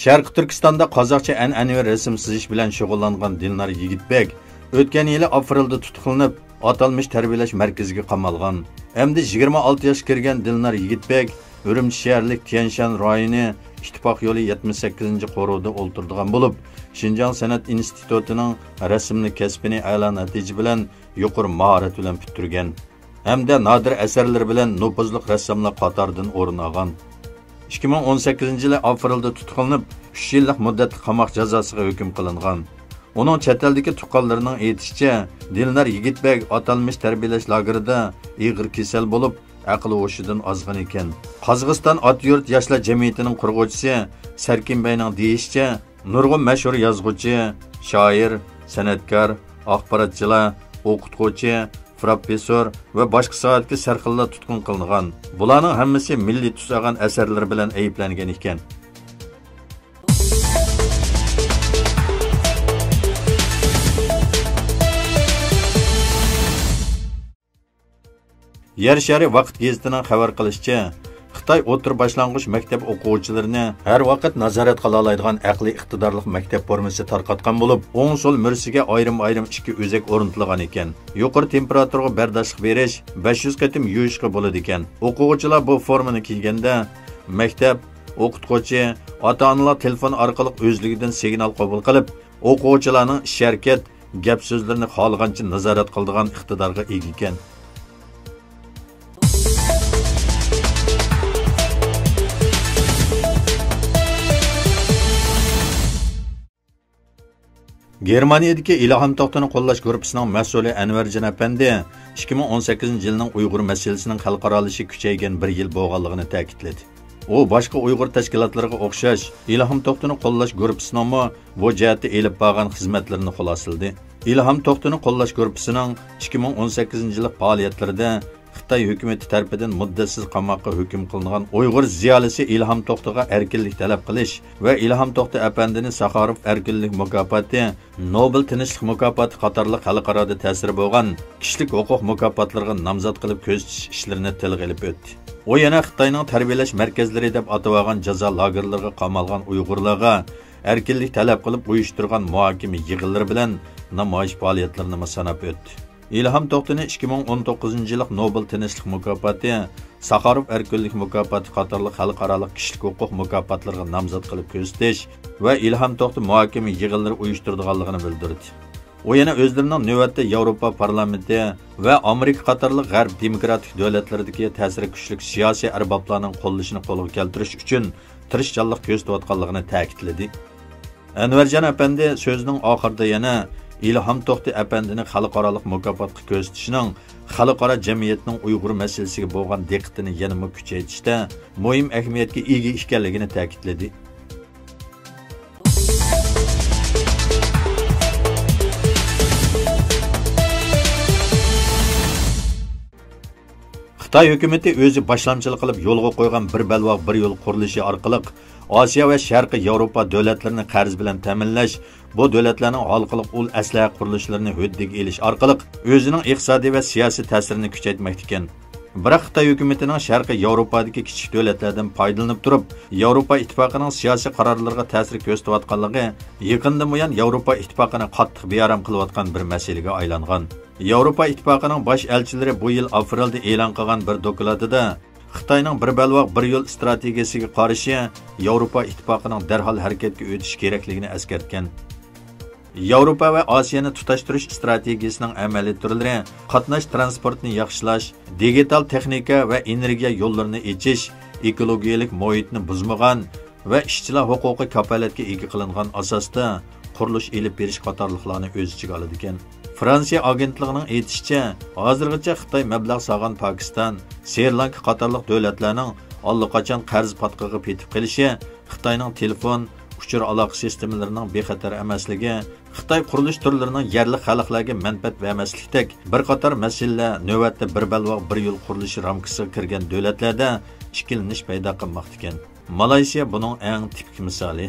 Sharq Turkistonda qozoqcha an'anaviy rasm chizish bilan shug'ullangan Dilnar Yigitbek o'tgan yili aprelda tutuqlanib, atalmış tarbiyalash markaziga qamalgan. Endi 26 yoshga kirgan Dilnar Yigitbek Urumchi shaharlik Tianshan rayoni İttifaq yo'li 78-qo'rovda o'ltirdigan bo'lib, Xinjiang san'at institutining rasmli kasbini a'lo natija bilan yuqori mahorat bilan bitirgan. Hamda nodir asarlar bilan nopozliq rassomlar qatoridan o'rin olgan. 2018-yili aprelda tutuqlanib, 3 yillik muddatli qamoq jazosiga hukm qilingan. Onun chet eldagi tuqqanlarining aytishicha, Dilnar Yigitbek atalmış tarbiyalash lagerida ig'ir kasal bo'lib, aqli hushidan ozgan ekan. Qozog'iston Ot yurt yoshlar jamiyatining qurg'uvchisi Sarkinbayning deyishicha, nurg'un mashhur yozuvchi, shoir, san'atkor, axborotchilar, o'qituvchi, professor va boshqa soatga sarxilla tutqun qilingan. Bularning hammasi milliy tus olgan asarlar bilan ayblangan ekan. Yer shari vaqt gazetining xabar qilishicha, Xitoy o'tir boshlang'ich maktab o'quvchilarini har vaqt nazorat qila oladigan aqliy iqtidorli maktab formasi tarqatgan bo'lib, o'ng so'l mursiga ayrim-ayrim ikki o'zak o'rnatilgan ekan. Yuqori temperaturaga bardoshlik berish 500 qatim yuvishga bo'ladi ekan. O'quvchilar bu formani kiyganda maktab, o'qituvchi, ota-onalar telefon orqali o'zligidan signal qabul qilib, o'quvchilarning ish harakat, gap so'zlarini xohlagancha nazorat qiladigan iqtidorga ega ekan. Germaniyadagi İlham To'xtini qo'llash guruhining mas'uli Anvarjon apandi 2018-yilning Uyg'ur masalasining xalqarolishi kuchaygan 1 yil bo'lganligini ta'kidladi. U boshqa Uyg'ur tashkilotlariga o'xshash İlham To'xtini qo'llash guruhining bu jihatda elib borgan xizmatlarini xulosaladi. İlham To'xtini qo'llash guruhining 2018-yil faoliyatlarida Xitoy hukumati tomonidan muddatsiz qamoqqa hukm qilingan Uyg'ur ziyolisi İlham To'xtiga erkinlik talab qilish va İlham To'xti apandini Sakharov erkinlik mukofoti, Nobel tinchlik mukofoti qatorli xalqaro ta'siri bo'lgan kishilik huquq mukofotlariga nomzod qilib ko'rsatish ishlarini tilga olib o'tdi. U yana Xitoyning tarbiyalash markazlari deb atalgan jazo lagerlariga qamalgan Uyg'urlarga erkinlik talab qilib uyushtirgan muhokama yig'inlari bilan namoyish faoliyatlarini sanab o'tdi. İlham To'xtini 2019-yillik Nobel tinchlik mukofoti, Sakharov erkinlik mukofoti qatorli xalqaro kishilik huquq mukofotlariga nomzod qilib ko'rsatish va İlham To'xti muhokama yig'inlari uyushtirganligini bildirdi. U yana o'zlarining navbatda Yevropa parlamenti va Amerika qatorli g'arb demokratik davlatlaridagi ta'siri kuchli siyosiy arboblarning qo'llashini qo'lga keltirish uchun tirishchanlik ko'rsatayotganligini ta'kidladi. Anvarjon apandi so'zining oxirida yana İlham To'xti apandini xalqaro mukofotga ko'rsatishining xalqaro jamiyatning Uyg'ur masalasiga bo'lgan diqqatini yanada kuchaytirishda muhim ahamiyatga ega ekanligini ta'kidladi. Xitoy hukumati o'zi boshlamchilik qilib yo'lga qo'ygan bir balvoq bir yo'l qurilishi orqali Osiyo va Sharqiy Yevropa davlatlarini qarz bilan ta'minlash, bu davlatlarning halqiliq ul aslaha qurilishlarini huddiga elish orqali o'zining iqtisodiy va siyosiy ta'sirini kuchaytirmoqda ekan. Biroq Xitoy hukumatining Sharqiy Yevropadagi kichik davlatlardan foydalanib turib, Yevropa ittifoqining siyosiy qarorlariga ta'sir ko'rsatayotganligi yaqindan buyon Yevropa ittifoqini qattiq bearam qilayotgan bir masalaga aylangan. Yevropa ittifoqining bosh elchilari bu yil aprelda e'lon qilgan bir dokladida Xitoyning bir balvoq bir yo'l strategiyasiga qarshi Yevropa ittifoqining darhol harakatga o'tish kerakligini eskartgan. Yevropa va Osiyoni tutashtirish strategiyasining amaliy turlari qatnash transportni yaxshilash, digital texnika va energiya yo'llarini ochish, ekologiyalik muhitni buzmagan va ishchilar huquqi kafolatga ega qilingan asosda qurilish elib berish qatorliqlarni o'z ichiga oladi ekan. Fransiya agentligining aytishicha, hozirgacha Xitoy mablag' solgan Pokiston, Sri Lanka qatorliq davlatlarning allaqachon qarz patqiga petib qilishi, Xitoyning telefon, uchur aloqa sistemalarining bexatar emasligi, Xitoy qurilish turlarining yerli xalqlarga manfaat bermaslikdek bir qator masalalar navbatda bir balvoq bir yo'l qurilishi ramkasiga kirgan davlatlarda ikkilanish paydo qilmoqda ekan. Malayziya buning eng tipik misoli.